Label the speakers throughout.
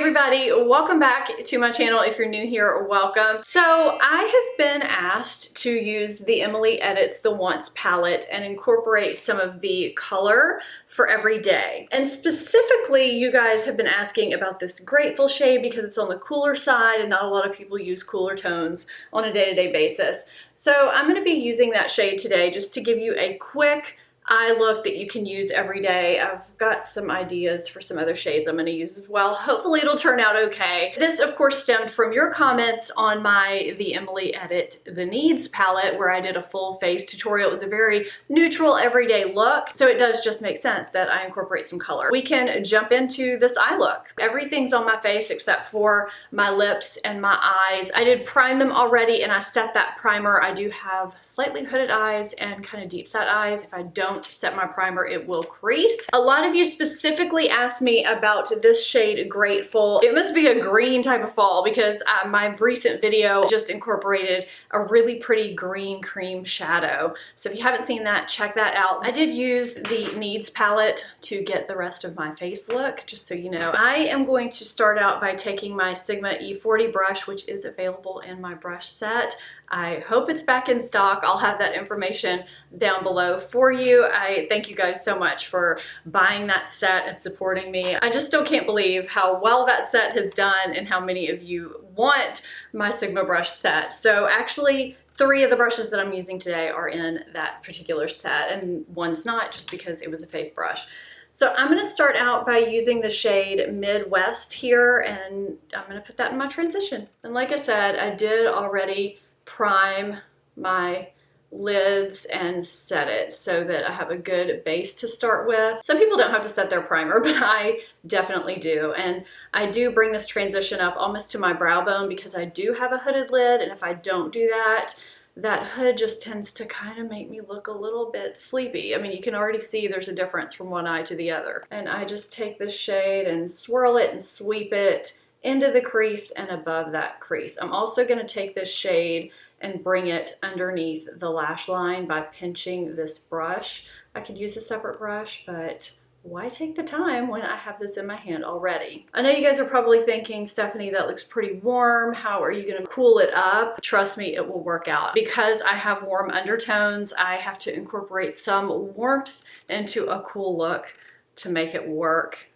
Speaker 1: everybody, welcome back to my channel. If you're new here, welcome. So I have been asked to use the Ebates The Once palette and incorporate some of the color for every day. And specifically, you guys have been asking about this Grateful shade because it's on the cooler side and not a lot of people use cooler tones on a day-to-day basis. So I'm going to be using that shade today just to give you a quick eye look that you can use every day. I've got some ideas for some other shades I'm going to use as well. Hopefully it'll turn out okay. This of course stemmed from your comments on the Emily Edit The Needs palette where I did a full face tutorial. It was a very neutral everyday look, so it does just make sense that I incorporate some color. We can jump into this eye look. Everything's on my face except for my lips and my eyes. I did prime them already and I set that primer. I do have slightly hooded eyes and kind of deep set eyes. If I don't set my primer, it will crease. A lot of you specifically asked me about this shade Grateful. It must be a green type of fall because my recent video just incorporated a really pretty green cream shadow. So if you haven't seen that, check that out. I did use the Needs palette to get the rest of my face look, just so you know. I am going to start out by taking my Sigma E40 brush, which is available in my brush set. I hope it's back in stock. I'll have that information down below for you. I thank you guys so much for buying that set and supporting me. I just still can't believe how well that set has done and how many of you want my Sigma brush set. So actually, 3 of the brushes that I'm using today are in that particular set and one's not, just because it was a face brush. So I'm going to start out by using the shade Midwest here, and I'm going to put that in my transition. And like I said, I did already prime my lids and set it so that I have a good base to start with. Some people don't have to set their primer, but I definitely do. And I do bring this transition up almost to my brow bone because I do have a hooded lid, and if I don't do that, that hood just tends to kind of make me look a little bit sleepy. I mean, you can already see there's a difference from one eye to the other. And I just take this shade and swirl it and sweep it into the crease and above that crease. I'm also going to take this shade and bring it underneath the lash line by pinching this brush. I could use a separate brush, but why take the time when I have this in my hand already? I know you guys are probably thinking, Stephanie, that looks pretty warm. How are you going to cool it up? Trust me, it will work out. Because I have warm undertones, I have to incorporate some warmth into a cool look to make it work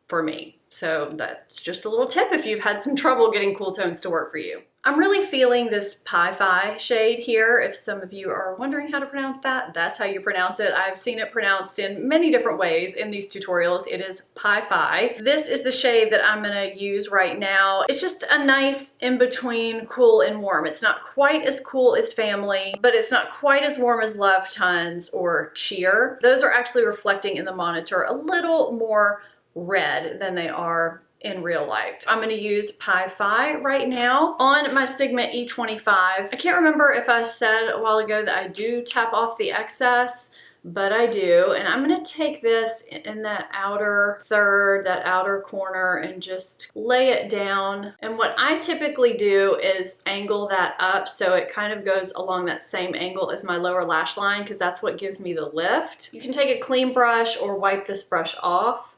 Speaker 1: for me. So that's just a little tip if you've had some trouble getting cool tones to work for you. I'm really feeling this Pi-Fi shade here. If some of you are wondering how to pronounce that, that's how you pronounce it. I've seen it pronounced in many different ways in these tutorials. It is Pi-Fi. This is the shade that I'm gonna use right now. It's just a nice in-between cool and warm. It's not quite as cool as Family, but it's not quite as warm as Love Tons or Cheer. Those are actually reflecting in the monitor a little more red than they are in real life. I'm going to use Pi-Fi right now on my Sigma E25. I can't remember if I said a while ago that I do tap off the excess, but I do. And I'm going to take this in that outer third, that outer corner, and just lay it down. And what I typically do is angle that up so it kind of goes along that same angle as my lower lash line, because that's what gives me the lift. You can take a clean brush or wipe this brush off.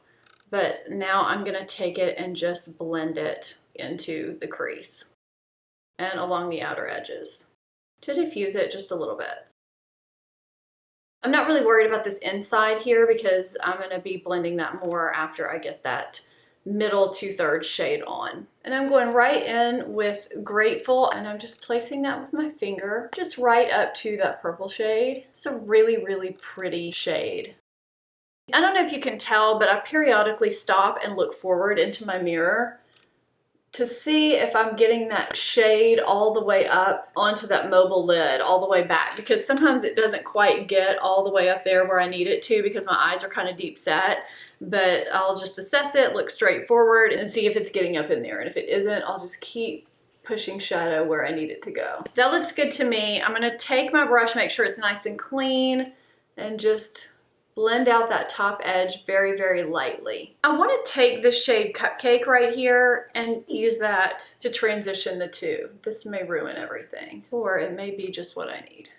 Speaker 1: But now I'm going to take it and just blend it into the crease and along the outer edges to diffuse it just a little bit. I'm not really worried about this inside here because I'm going to be blending that more after I get that middle 2/3 shade on. And I'm going right in with Grateful, and I'm just placing that with my finger just right up to that purple shade. It's a really, really pretty shade. I don't know if you can tell, but I periodically stop and look forward into my mirror to see if I'm getting that shade all the way up onto that mobile lid, all the way back, because sometimes it doesn't quite get all the way up there where I need it to because my eyes are kind of deep set, but I'll just assess it, look straight forward, and see if it's getting up in there. And if it isn't, I'll just keep pushing shadow where I need it to go. That looks good to me. I'm gonna take my brush, make sure it's nice and clean, and just blend out that top edge very, very lightly. I want to take this shade Cupcake right here and use that to transition the two. This may ruin everything, or it may be just what I need.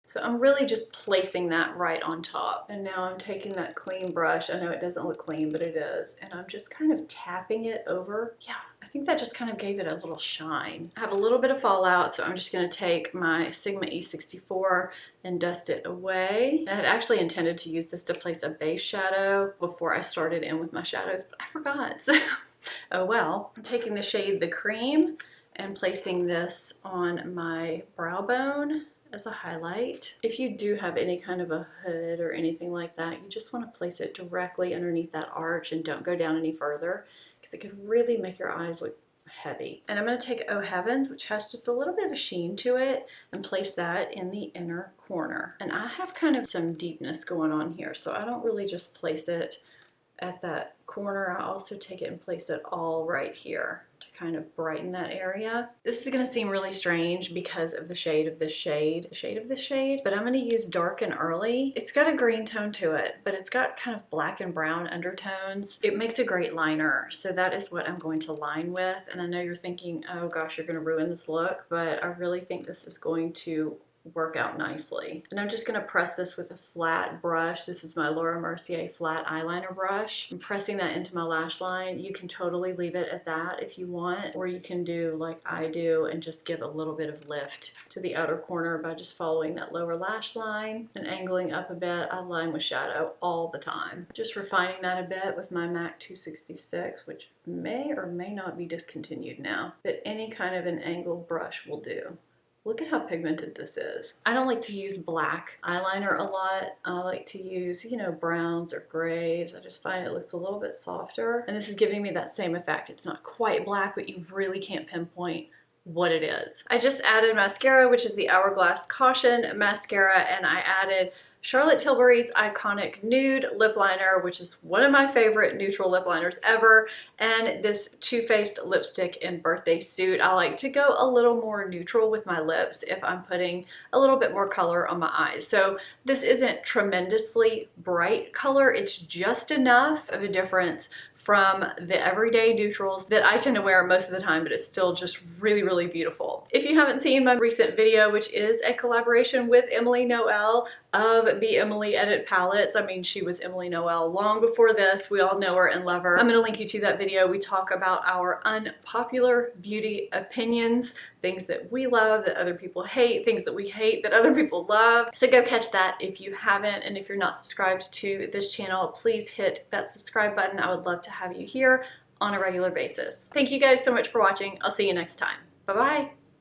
Speaker 1: So I'm really just placing that right on top. And now I'm taking that clean brush. I know it doesn't look clean, but it is. And I'm just kind of tapping it over. Yeah, I think that just kind of gave it a little shine. I have a little bit of fallout, so I'm just gonna take my Sigma E64 and dust it away. And I had actually intended to use this to place a base shadow before I started in with my shadows, but I forgot. So, oh well. I'm taking the shade The Cream and placing this on my brow bone as a highlight. If you do have any kind of a hood or anything like that, you just want to place it directly underneath that arch and don't go down any further because it could really make your eyes look heavy. And I'm going to take Oh Heavens, which has just a little bit of a sheen to it, and place that in the inner corner. And I have kind of some deepness going on here, so I don't really just place it at that corner. I also take it and place it all right here to kind of brighten that area. This is gonna seem really strange because of the shade of this shade, but I'm gonna use Dark and Early. It's got a green tone to it, but it's got kind of black and brown undertones. It makes a great liner, so that is what I'm going to line with. And I know you're thinking, oh gosh, you're gonna ruin this look, but I really think this is going to work out nicely. And I'm just gonna press this with a flat brush. This is my Laura Mercier flat eyeliner brush. I'm pressing that into my lash line. You can totally leave it at that if you want, or you can do like I do and just give a little bit of lift to the outer corner by just following that lower lash line and angling up a bit. I line with shadow all the time. Just refining that a bit with my MAC 266, which may or may not be discontinued now, but any kind of an angled brush will do. Look at how pigmented this is. I don't like to use black eyeliner a lot. I like to use, you know, browns or grays. I just find it looks a little bit softer. And this is giving me that same effect. It's not quite black, but you really can't pinpoint what it is. I just added mascara, which is the Hourglass Caution mascara, and I added Charlotte Tilbury's Iconic Nude Lip Liner, which is one of my favorite neutral lip liners ever, and this Too Faced lipstick in Birthday Suit. I like to go a little more neutral with my lips if I'm putting a little bit more color on my eyes. So this isn't tremendously bright color, it's just enough of a difference from the everyday neutrals that I tend to wear most of the time, but it's still just really, really beautiful. If you haven't seen my recent video, which is a collaboration with Emily Noel of the Emily Edit palettes. I mean, she was Emily Noel long before this. We all know her and love her. I'm gonna link you to that video. We talk about our unpopular beauty opinions, things that we love that other people hate, things that we hate that other people love. So go catch that if you haven't, and if you're not subscribed to this channel, please hit that subscribe button. I would love to have you here on a regular basis. Thank you guys so much for watching. I'll see you next time. Bye-bye.